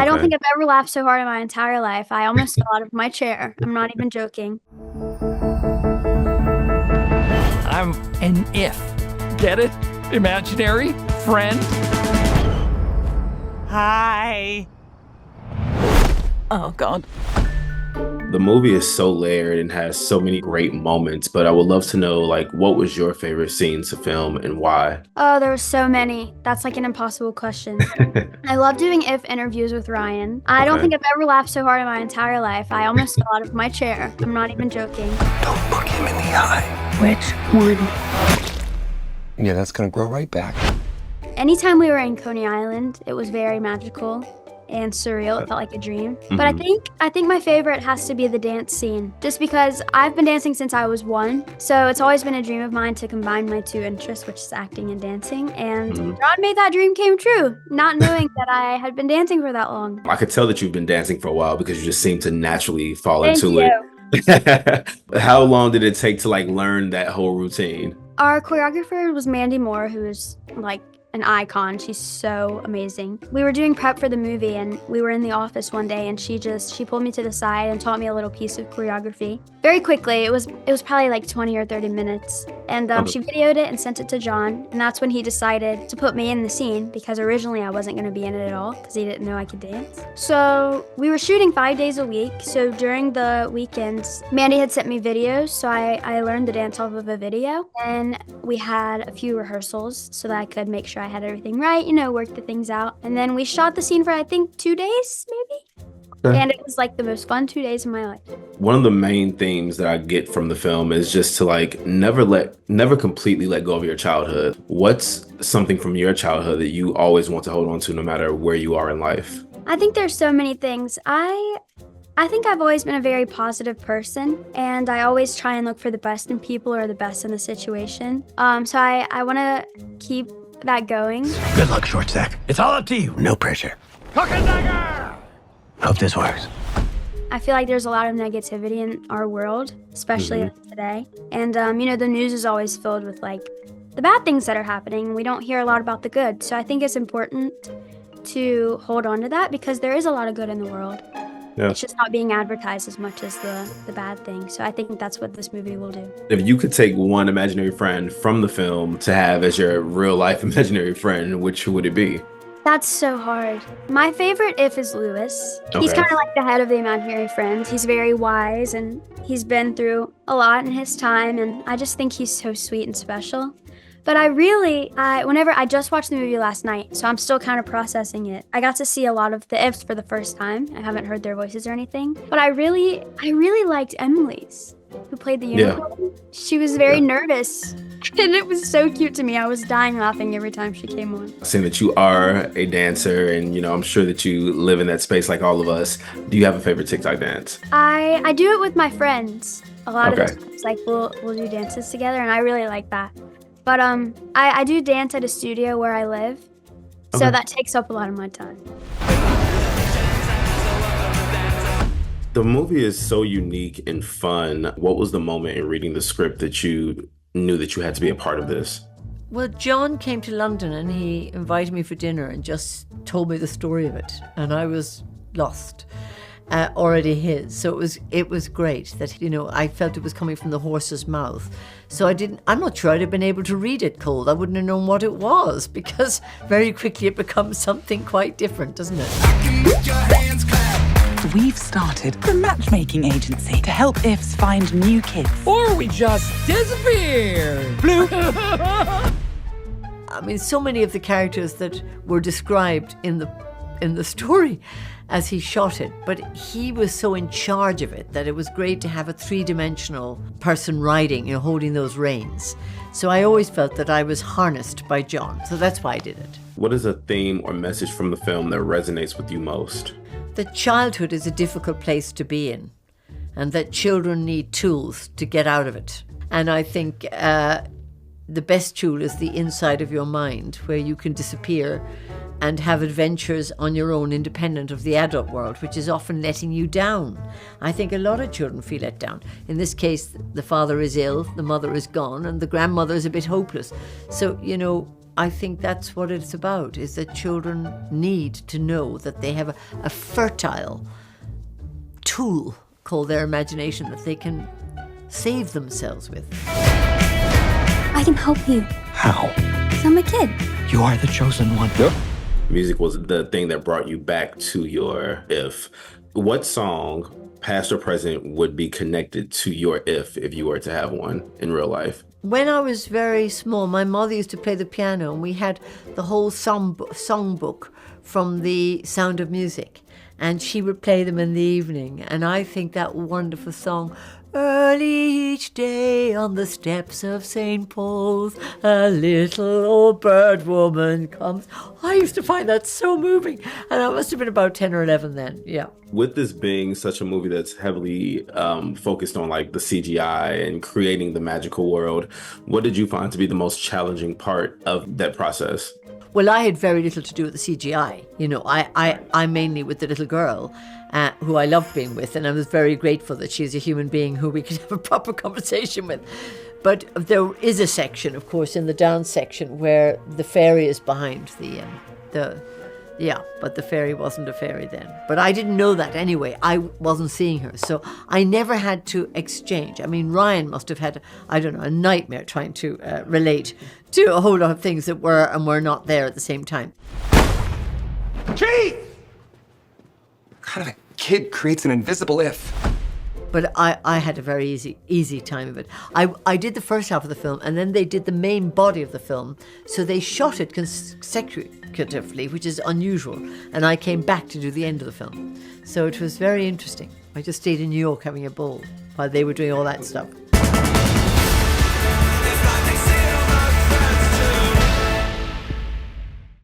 I don't Okay. think I've ever laughed so hard in my entire life. I almost fell out of my chair. I'm not even joking. I'm an if. Get it? Imaginary friend? Hi. Oh, God. The movie is so layered and has so many great moments, but I would love to know, like, what was your favorite scenes to film and why? Oh, there were so many. That's like an impossible question. I love doing if interviews with Ryan. I don't Okay. think I've ever laughed so hard in my entire life. I almost fell out of my chair. I'm not even joking. Don't look him in the eye. Which one? Yeah, that's gonna grow right back. Anytime we were in Coney Island, it was very magical and surreal. It felt like a dream. But I think my favorite has to be the dance scene, just because I've been dancing since I was 1. So it's always been a dream of mine to combine my 2 interests, which is acting and dancing. And John made that dream came true, not knowing that I had been dancing for that long. I could tell that you've been dancing for a while because you just seem to naturally fall Thank into you. it. How long did it take to like learn that whole routine? Our choreographer was Mandy Moore, who is like an icon. She's so amazing. We were doing prep for the movie and we were in the office one day and she pulled me to the side and taught me a little piece of choreography. Very quickly, it was probably like 20 or 30 minutes. And she videoed it and sent it to John. And that's when he decided to put me in the scene because originally I wasn't gonna be in it at all because he didn't know I could dance. So we were shooting 5 days a week. So during the weekends, Mandy had sent me videos. So I learned the dance off of a video. And we had a few rehearsals so that I could make sure I had everything right, work the things out. And then we shot the scene for, I think, 2 days, maybe? Okay. And it was like the most fun 2 days of my life. One of the main themes that I get from the film is just to like never completely let go of your childhood. What's something from your childhood that you always want to hold on to no matter where you are in life? I think there's so many things. I think I've always been a very positive person, and I always try and look for the best in people or the best in the situation. So I want to keep that going. Good luck, short stack. It's all up to you. No pressure. Hook and dagger! Hope this works. I feel like there's a lot of negativity in our world, especially today. And, the news is always filled with, like, the bad things that are happening. We don't hear a lot about the good. So I think it's important to hold on to that because there is a lot of good in the world. Yeah. It's just not being advertised as much as the bad thing. So I think that's what this movie will do. If you could take one imaginary friend from the film to have as your real life imaginary friend, which would it be? That's so hard. My favorite if is Lewis. He's Okay. kind of like the head of the imaginary friends. He's very wise and he's been through a lot in his time. And I just think he's so sweet and special. But I just watched the movie last night, so I'm still kind of processing it. I got to see a lot of the ifs for the first time. I haven't heard their voices or anything. But I really liked Emily's, who played the unicorn. She was very nervous. And it was so cute to me. I was dying laughing every time she came on. Seeing that you are a dancer and, I'm sure that you live in that space like all of us, do you have a favorite TikTok dance? I do it with my friends. A lot of Okay. the times, like we'll do dances together, and I really like that. But I do dance at a studio where I live, so Okay. that takes up a lot of my time. The movie is so unique and fun. What was the moment in reading the script that you knew that you had to be a part of this? Well, John came to London and he invited me for dinner and just told me the story of it. And I was lost, already his. So it was great that, I felt it was coming from the horse's mouth. So I'm not sure I'd have been able to read it cold. I wouldn't have known what it was because very quickly it becomes something quite different, doesn't it? We've started a matchmaking agency to help ifs find new kids. Or we just disappeared. Blue. I mean, so many of the characters that were described in the story as he shot it, but he was so in charge of it that it was great to have a three-dimensional person riding, holding those reins. So I always felt that I was harnessed by John, so that's why I did it. What is a theme or message from the film that resonates with you most? That childhood is a difficult place to be in, and that children need tools to get out of it. And I think the best tool is the inside of your mind, where you can disappear and have adventures on your own, independent of the adult world, which is often letting you down. I think a lot of children feel let down. In this case, the father is ill, the mother is gone, and the grandmother is a bit hopeless. So, I think that's what it's about, is that children need to know that they have a fertile tool called their imagination that they can save themselves with. I can help you. How? 'Cause I'm a kid. You are the chosen one. Music was the thing that brought you back to your if. What song, past or present, would be connected to your if you were to have one in real life? When I was very small, my mother used to play the piano, and we had the whole songbook from The Sound of Music, and she would play them in the evening. And I think that wonderful song, early each day on the steps of St. Paul's, a little old bird woman comes. I used to find that so moving, and I must have been about 10 or 11 then, yeah. With this being such a movie that's heavily focused on like the CGI and creating the magical world, what did you find to be the most challenging part of that process? Well, I had very little to do with the CGI. You know, I mainly with the little girl, who I loved being with, and I was very grateful that she's a human being who we could have a proper conversation with. But there is a section, of course, in the dance section where the fairy is behind but the fairy wasn't a fairy then. But I didn't know that anyway. I wasn't seeing her. So I never had to exchange. I mean, Ryan must have had, I don't know, a nightmare trying to relate to a whole lot of things that were and were not there at the same time. Keith! What kind of a kid creates an invisible if? But I had a very easy time of it. I did the first half of the film, and then they did the main body of the film. So they shot it consecutively, which is unusual. And I came back to do the end of the film. So it was very interesting. I just stayed in New York having a ball while they were doing all that stuff.